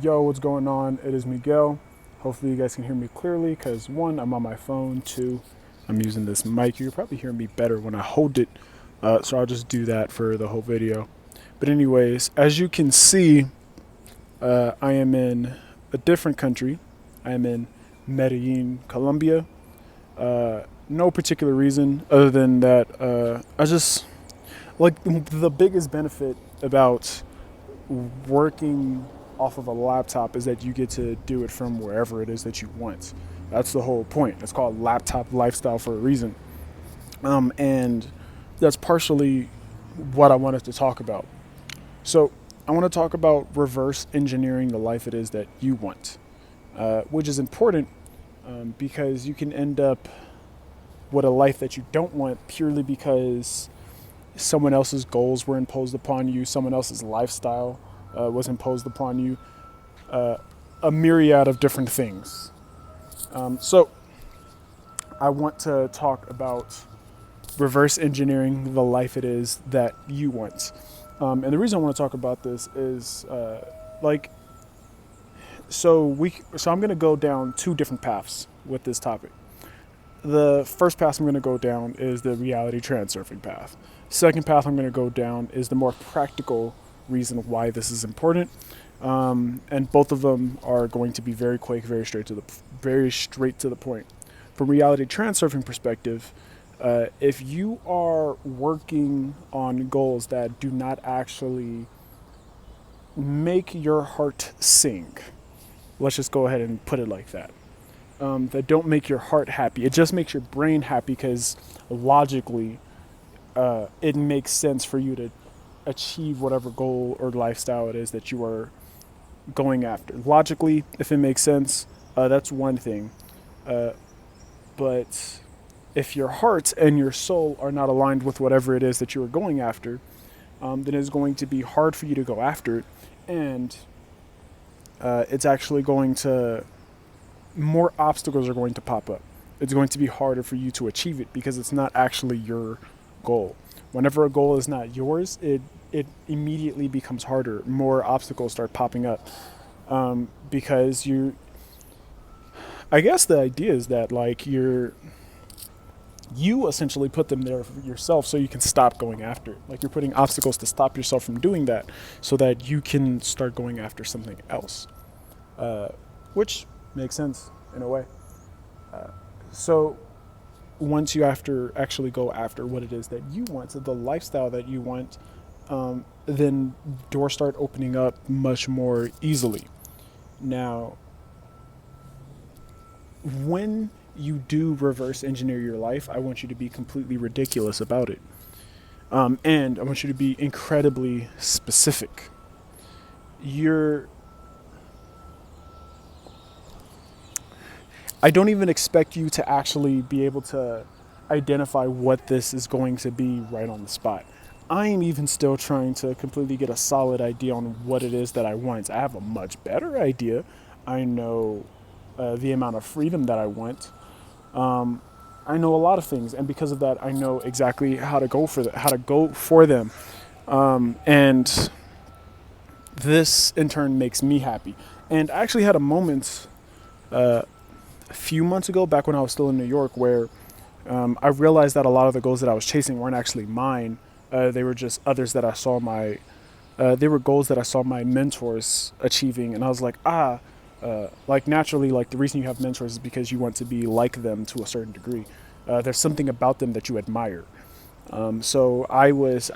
Yo, what's going on? It is Miguel. Hopefully you guys can hear me clearly because one, I'm on my phone. Two, I'm using this mic. You'll probably hear me better when I hold it. So I'll just do that for the whole video. But anyways, as you can see, I am in a different country. I am in Medellin, Colombia. No particular reason other than that I just like the biggest benefit about working off of a laptop is that you get to do it from wherever it is that you want. That's the whole point. It's called laptop lifestyle for a reason. And that's partially what I wanted to talk about. So I want to talk about reverse engineering the life it is that you want, which is important because you can end up with a life that you don't want purely because someone else's goals were imposed upon you, someone else's lifestyle was imposed upon you, a myriad of different things. So I want to talk about reverse engineering the life it is that you want. And the reason I want to talk about this is so I'm going to go down two different paths with this topic. The first path I'm going to go down is the reality transurfing path. Second path I'm going to go down is the more practical reason why this is important. And both of them are going to be very quick, very straight to the point. From reality transurfing perspective, if you are working on goals that do not actually make your heart sing, let's just go ahead and put it like that. That don't make your heart happy. It just makes your brain happy because logically it makes sense for you to achieve whatever goal or lifestyle it is that you are going after. Logically, if it makes sense, that's one thing. But if your heart and your soul are not aligned with whatever it is that you are going after, then it's going to be hard for you to go after it. And it's actually going to, more obstacles are going to pop up. It's going to be harder for you to achieve it because it's not actually your goal. Whenever a goal is not yours, it immediately becomes harder. More obstacles start popping up because I guess the idea is that like you essentially put them there for yourself so you can stop going after it. Like you're putting obstacles to stop yourself from doing that so that you can start going after something else, which makes sense in a way. So once you actually go after what it is that you want, so the lifestyle that you want, then doors start opening up much more easily. Now, when you do reverse engineer your life, I want you to be completely ridiculous about it. And I want you to be incredibly specific. I don't even expect you to actually be able to identify what this is going to be right on the spot. I am even still trying to completely get a solid idea on what it is that I want. I have a much better idea. I know the amount of freedom that I want. I know a lot of things, and because of that, I know exactly how to go for them. And this, in turn, makes me happy. And I actually had a moment a few months ago, back when I was still in New York, where I realized that a lot of the goals that I was chasing weren't actually mine. They were just others that I saw they were goals that I saw my mentors achieving, and I was like, like naturally, like the reason you have mentors is because you want to be like them to a certain degree. There's something about them that you admire. So I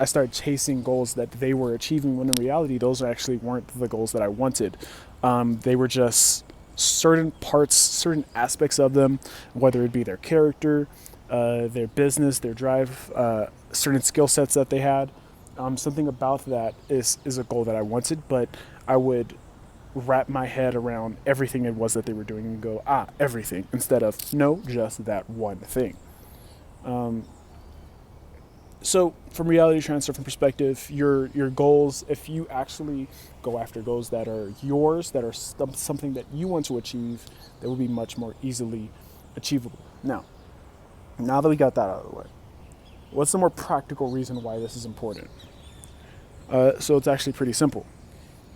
started chasing goals that they were achieving when in reality, those actually weren't the goals that I wanted. They were just certain parts, certain aspects of them, whether it be their character, their business, their drive, certain skill sets that they had. Something about that is a goal that I wanted, but I would wrap my head around everything it was that they were doing and go, everything, instead of, no, just that one thing. So from reality transfer perspective, your goals, if you actually go after goals that are yours, that are something that you want to achieve, they will be much more easily achievable. Now that we got that out of the way, what's the more practical reason why this is important? So it's actually pretty simple.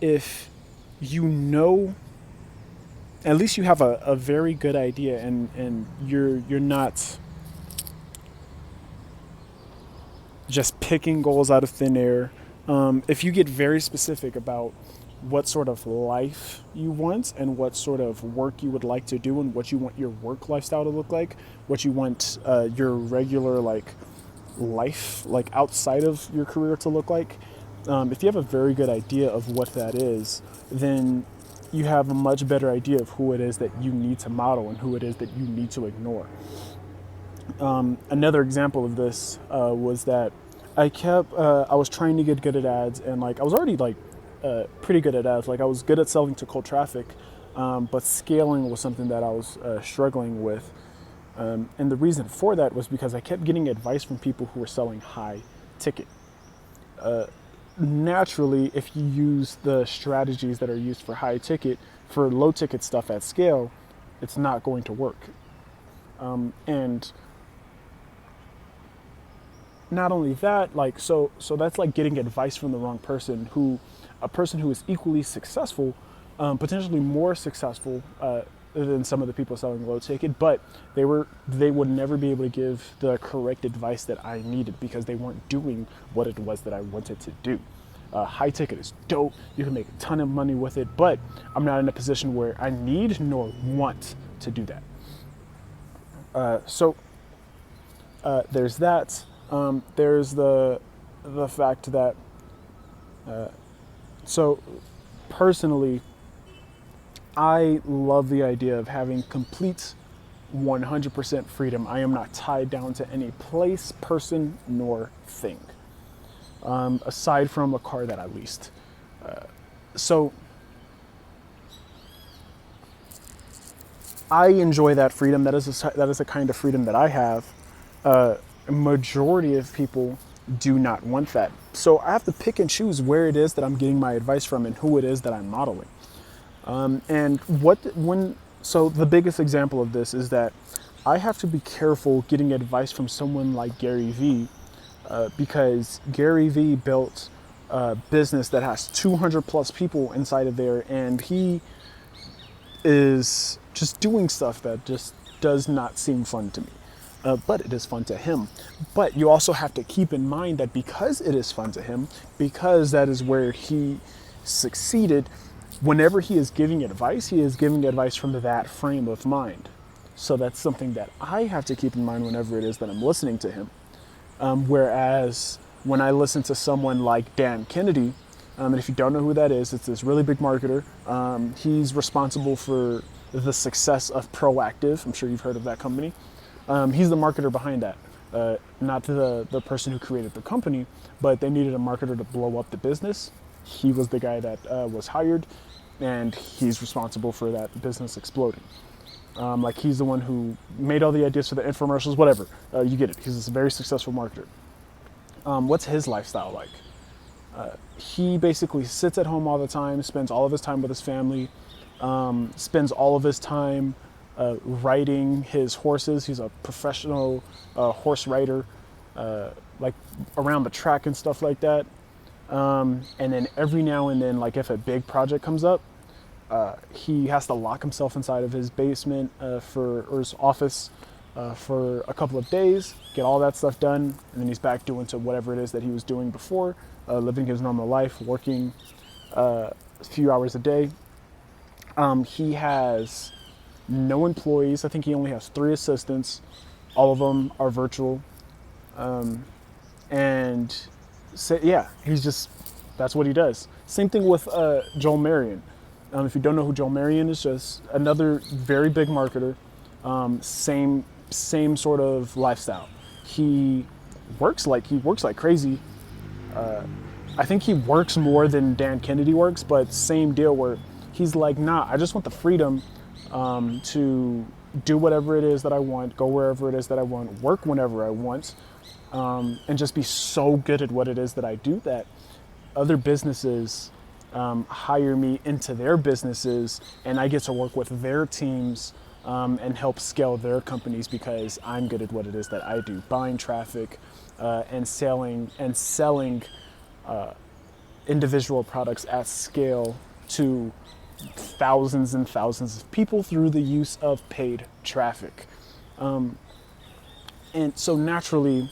If you know, at least you have a very good idea, and you're not just picking goals out of thin air. If you get very specific about what sort of life you want and what sort of work you would like to do and what you want your work lifestyle to look like, what you want your regular like life like outside of your career to look like, if you have a very good idea of what that is, then you have a much better idea of who it is that you need to model and who it is that you need to ignore. Another example of this was that I was trying to get good at ads, and like I was already like pretty good at ads. Like I was good at selling to cold traffic, but scaling was something that I was struggling with. And the reason for that was because I kept getting advice from people who were selling high ticket. Naturally, if you use the strategies that are used for high ticket, for low ticket stuff at scale, it's not going to work. And not only that, like so that's like getting advice from the wrong person. A person who is equally successful, potentially more successful than some of the people selling low ticket, but they would never be able to give the correct advice that I needed because they weren't doing what it was that I wanted to do. High ticket is dope. You can make a ton of money with it, but I'm not in a position where I need nor want to do that. There's that. There's the fact that so personally, I love the idea of having complete 100% freedom. I am not tied down to any place, person, nor thing, aside from a car that I leased. So I enjoy that freedom. That is a kind of freedom that I have. A majority of people do not want that. So I have to pick and choose where it is that I'm getting my advice from and who it is that I'm modeling. So the biggest example of this is that I have to be careful getting advice from someone like Gary Vee, because Gary Vee built a business that has 200 plus people inside of there, and he is just doing stuff that just does not seem fun to me. But it is fun to him. But you also have to keep in mind that because it is fun to him, because that is where he succeeded, whenever he is giving advice from that frame of mind. So that's something that I have to keep in mind whenever it is that I'm listening to him. Whereas when I listen to someone like Dan Kennedy, and if you don't know who that is, it's this really big marketer. He's responsible for the success of Proactive. I'm sure you've heard of that company. He's the marketer behind that. Not the person who created the company, but they needed a marketer to blow up the business. He was the guy that was hired, and he's responsible for that business exploding. Like he's the one who made all the ideas for the infomercials, whatever. You get it. He's a very successful marketer. What's his lifestyle like? He basically sits at home all the time, spends all of his time with his family, spends all of his time riding his horses. He's a professional horse rider, like around the track and stuff like that. And then every now and then, like if a big project comes up, he has to lock himself inside of his basement or his office for a couple of days, get all that stuff done, and then he's back doing to whatever it is that he was doing before, living his normal life, working a few hours a day. He has no employees. I think he only has 3 assistants. All of them are virtual. And so, yeah, that's what he does. Same thing with Joel Marion. If you don't know who Joel Marion is, just another very big marketer. Same sort of lifestyle. He works like crazy. I think he works more than Dan Kennedy works, but same deal where he's like, nah, I just want the freedom to do whatever it is that I want, go wherever it is that I want, work whenever I want, and just be so good at what it is that I do that other businesses hire me into their businesses, and I get to work with their teams and help scale their companies because I'm good at what it is that I do, buying traffic and selling individual products at scale to thousands and thousands of people through the use of paid traffic. And so naturally,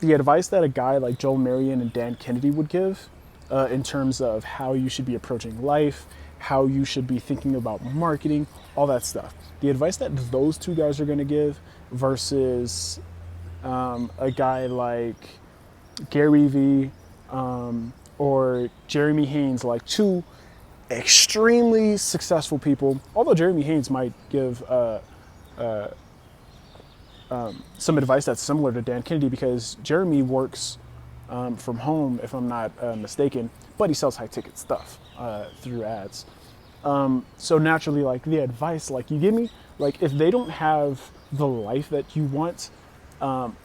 the advice that a guy like Joel Marion and Dan Kennedy would give in terms of how you should be approaching life, how you should be thinking about marketing, all that stuff. The advice that those two guys are going to give versus a guy like Gary Vee or Jeremy Haynes, like two extremely successful people. Although Jeremy Haynes might give some advice that's similar to Dan Kennedy, because Jeremy works from home, if I'm not mistaken, but he sells high ticket stuff through ads. So naturally, like the advice, like you give me, like if they don't have the life that you want,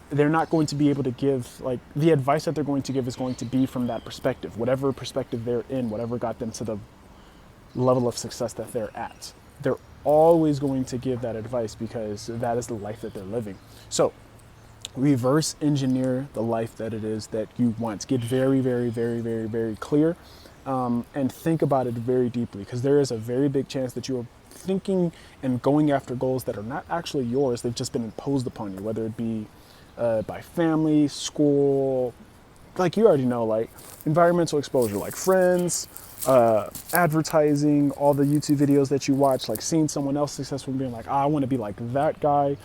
they're not going to be able to give, like the advice that they're going to give is going to be from that perspective, whatever perspective they're in, whatever got them to the level of success that they're at. They're always going to give that advice because that is the life that they're living. So reverse engineer the life that it is that you want. Get very, very, very, very, very clear and think about it very deeply, because there is a very big chance that you are thinking and going after goals that are not actually yours. They've just been imposed upon you, whether it be by family, school, like you already know, like environmental exposure, like friends, advertising, all the YouTube videos that you watch, like seeing someone else successful and being like, I want to be like that guy,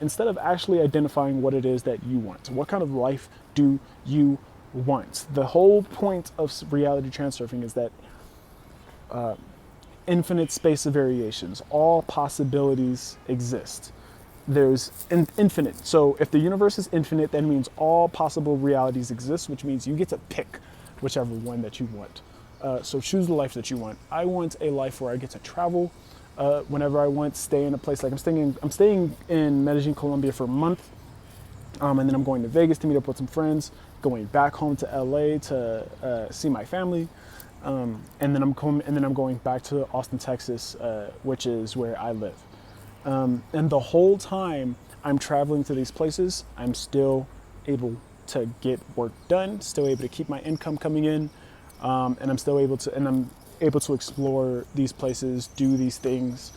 instead of actually identifying what it is that you want. What kind of life do you want? The whole point of reality transurfing is that infinite space of variations, all possibilities exist. There's infinite. So if the universe is infinite, that means all possible realities exist, which means you get to pick whichever one that you want. So choose the life that you want. I want a life where I get to travel whenever I want, stay in a place. Like I'm staying in Medellin, Colombia for a month, and then I'm going to Vegas to meet up with some friends, going back home to LA to see my family, and then I'm going back to Austin, Texas, which is where I live. And the whole time I'm traveling to these places, I'm still able to get work done, still able to keep my income coming in, and I'm able to explore these places, do these things.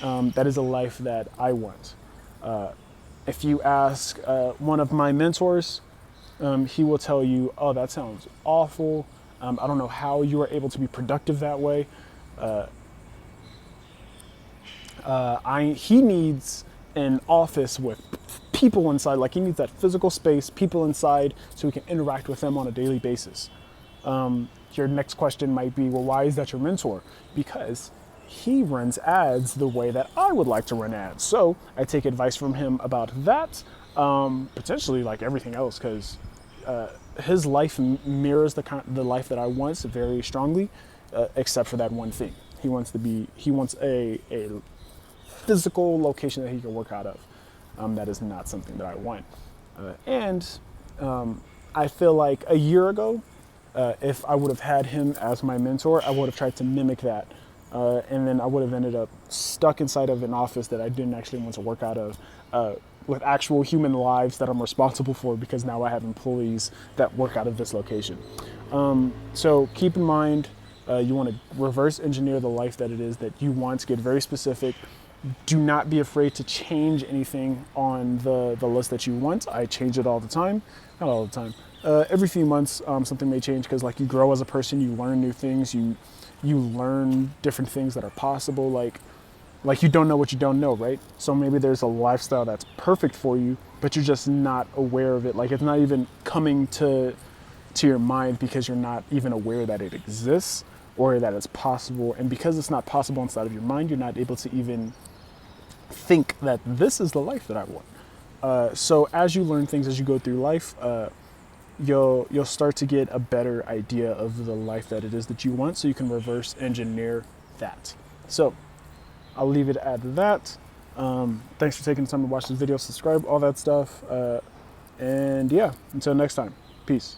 That is a life that I want. If you ask one of my mentors, he will tell you, oh, that sounds awful. I don't know how you are able to be productive that way. He needs an office with people inside, like he needs that physical space, people inside, so he can interact with them on a daily basis. Your next question might be, well, why is that your mentor? Because he runs ads the way that I would like to run ads. So I take advice from him about that, potentially like everything else, because his life mirrors the life that I want very strongly, except for that one thing. He wants a physical location that he can work out of. That is not something that I want. I feel like a year ago, if I would have had him as my mentor, I would have tried to mimic that. And then I would have ended up stuck inside of an office that I didn't actually want to work out of, with actual human lives that I'm responsible for, because now I have employees that work out of this location. So keep in mind, you want to reverse engineer the life that it is that you want. Get very specific. Do not be afraid to change anything on the list that you want. I change it all the time. Not all the time. Every few months, something may change, because like you grow as a person, you learn new things, you learn different things that are possible. Like you don't know what you don't know, right? So maybe there's a lifestyle that's perfect for you, but you're just not aware of it. Like it's not even coming to your mind because you're not even aware that it exists or that it's possible. And because it's not possible inside of your mind, you're not able to even think that this is the life that I want. So as you learn things as you go through life, you'll start to get a better idea of the life that it is that you want, so you can reverse engineer that. So I'll leave it at that. Thanks for taking the time to watch this video, subscribe, all that stuff. And yeah, until next time, peace.